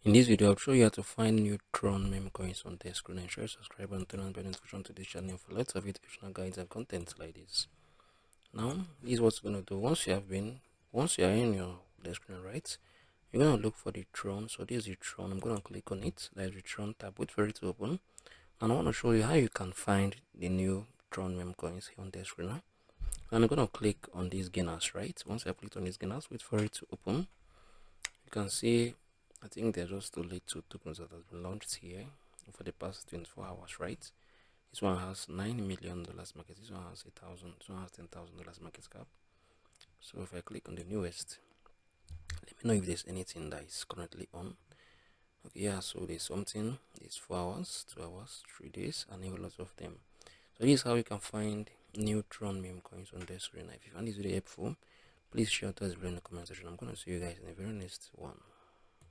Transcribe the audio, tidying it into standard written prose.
In this video, I'll show you how to find new Tron Memecoins on Dexscreener. Ensure you subscribe and turn on the notification to this channel for lots of educational guides and content like this. Now, this is what you're going to do. Once you are in your Dexscreener, right, you're going to look for the Tron. So this is the Tron. I'm going to click on it. There's the Tron tab. Wait for it to open. And I want to show you how you can find the new Tron Memecoins here on Dexscreener. And I'm going to click on these gainers, right? Once I click on these gainers, wait for it to open. You can see, I think they're just too late to tokens that has been launched here for the past 24 hours, right? This one has $9 million market. This one has this one has $10,000 market cap. So if I click on the newest, let me know if there's anything that is currently on. Okay, yeah, so there's something. It's 4 hours, 2 hours, 3 days, and a lot of them. So this is how you can find new Tron meme coins on Dexscreener. If you find this video helpful, please share this video in the comment section. I'm going to see you guys in the very next one.